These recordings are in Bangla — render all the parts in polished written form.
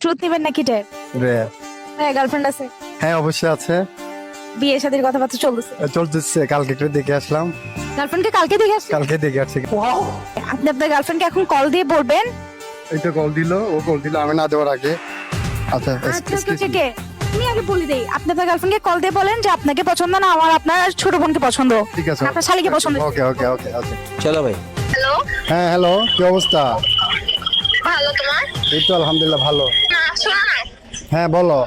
ট্রুথ নেবেন নাকি ডেট? রেয়ার। হ্যাঁ, গার্লফ্রেন্ড আছে? হ্যাঁ অবশ্যই আছে, বিয়ে শাদীর কথাবার্তা চলতেছে? চলতেছে। কালকে একটু দেখে আসলাম, গার্লফ্রেন্ডকে কালকে দেখে আসছেন? কালকে দেখে আসছি। আপনি আপনার গার্লফ্রেন্ডকে এখন কল দিয়ে বলবেন। এইটা কল দিল, ও কল দিল আমি না দেওয়ার আগে। আচ্ছা আচ্ছা ওকে ওকে, আমি আগে বলে দেই, আপনি আপনার গার্লফ্রেন্ডকে কল দিয়ে বলেন যে আপনাকে পছন্দ না, আমার আপনার ছোট বোনকে পছন্দ, ঠিক আছে, আপনার শালীকে পছন্দ। ওকে ওকে ওকে আচ্ছা। চলো ভাই। হ্যালো, হ্যাঁ হ্যালো, কি অবস্থা? ভালো তোমার? এই তো আলহামদুলিল্লাহ ভালো। না শোনো না, হ্যাঁ বলো।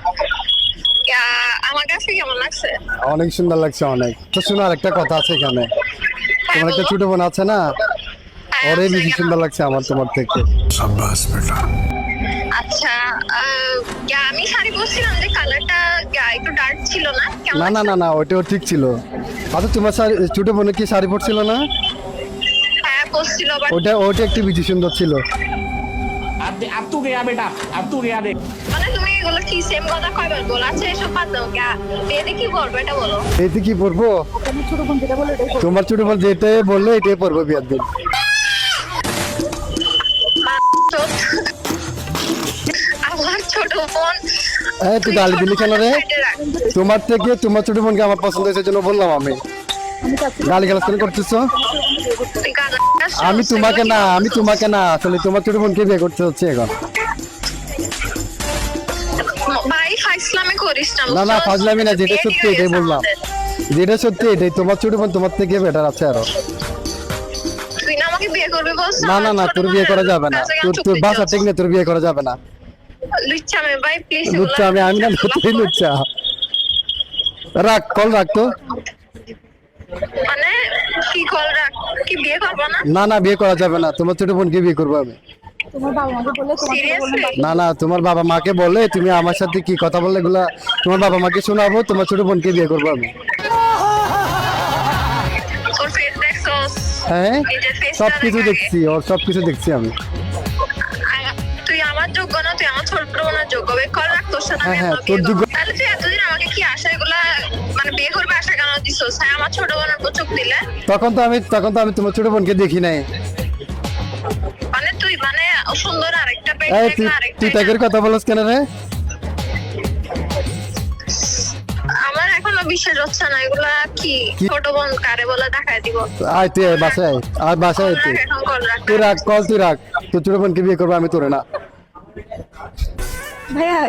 আমার কাছে কেমন লাগছে? অনেক সুন্দর লাগছে অনেক। তো শোনো, আর একটা কথা আছে এখানে, তোমার একটা ছোট বোন আছে না, ওরে বেশি সুন্দর লাগছে আমার তোমার থেকে। আচ্ছা, আমি শাড়ি পরছিলাম যে কালারটা একটু ডার্ক ছিল না? কেমন না না লাগছে? না না, ওইটাও ঠিক ছিল। আচ্ছা তোমার ছোট বোনে কি শাড়ি পরছিল না? হ্যাঁ পরছিল, বাট ওইটা একটু বেশি সুন্দর ছিল। अब तू गया बेटा, अब तू गया देख। মানে তুমি এগুলো কি সেম কথা কয়বার বলো? আচ্ছা এসব বাদ দাও, বিয়েতে কি করবে এটা বলো। এতে কি পরবো? আমার ছোট বোন যেটা বলে ওটাই করবো। তোমার ছোট বোন যেটাই বললো এটাই পরবো বিয়ার দিন। আমার ছোট বোন এই তুই গালি দিলি কেন রে? তোমার থেকে তোমার ছোট বোনকে আমার পছন্দ হয়েছে জন্য বললাম আমি। গালি গালাজ কেন করতেছো? আমি তোমাকে না আসলে তোমার ছোট বোনকে বিয়ে করতে হচ্ছে এখন। ভাই ফাইসলামি করিস না। না না ফাজলামি না, যেটা সত্যি এটাই বললাম, যেটা সত্যি এটাই। তোমার ছোট বোন তোমার থেকে বেটার আছে আরো। তুই না আমাকে বিয়ে করবি বলছিস? না না না, তোর বিয়ে করা যাবে না, তোর বাসা ঠিক না, তোর বিয়ে করা যাবে না। লুচ্চা মে ভাই প্লিজ। লুচ্চা আমি না, তুই লুচ্চা। রাখ কল রাখ তো। মানে কি কল রাখ, কি বিয়ে করবো না? না না বিয়ে করা যাবে না, তোমার ছোট বোনকে বিয়ে করবো আমি। তোমার বাবা মাকে বলে তোমাকে সিরিয়াসলি? না না, তোমার বাবা মাকে বলে তুমি আমার সাথে কি কথা বললে এগুলা তোমার বাবা মাকে শোনাবো, তোমার ছোট বোনকে বিয়ে করবো আমি। ওর ফেস দেখছস? হ্যাঁ নিজের face টা সবকিছু দেখ আগে। দেখছি, ওর সবকিছু দেখছি আমি। তুই আমার যোগ্য না, তুই আমার ছোট বোনের যোগ্য। বে কল রাখ, তোর সাথে আমি হ্যাঁ, এখনো তোর বিয়ে যোগ্য। করবো। তাহলে তুই এতদিন আমাকে কি আশাগুলা, মানে বিয়ে করবে আশা কেন দিছস? হ্যাঁ আমার ছোট বোনের উপর চোখ দিলে। তখন তো আমি তোমার ছোট বোনকে দেখি নাই। মানে তুই মানে সুন্দর আরেকটা পেট এই দেখলে আরেকটা। তুই টাইপের কথা বলছ কেন রে? আমার এখনো বিশ্বাস হচ্ছে না, এগুলা কি কি? ছোট বোন কারে বলে দেখায় দিব। আয় তুই আয় বাসায়, আর বাসায় কল তুই। রাখ এখন, কল রাখ। তুই রাখ কল, তুই রাখ। তোর ছোট বোনকে বিয়ে করবো আমি, তোরে না। ভাইয়া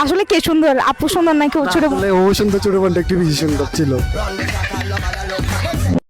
আসলে কে সুন্দর, আপু সুন্দর নাকি ওর ছোট বোন? আসলে ও সুন্দর, ছোট বোনটা একটু বেশি সুন্দর ছিল।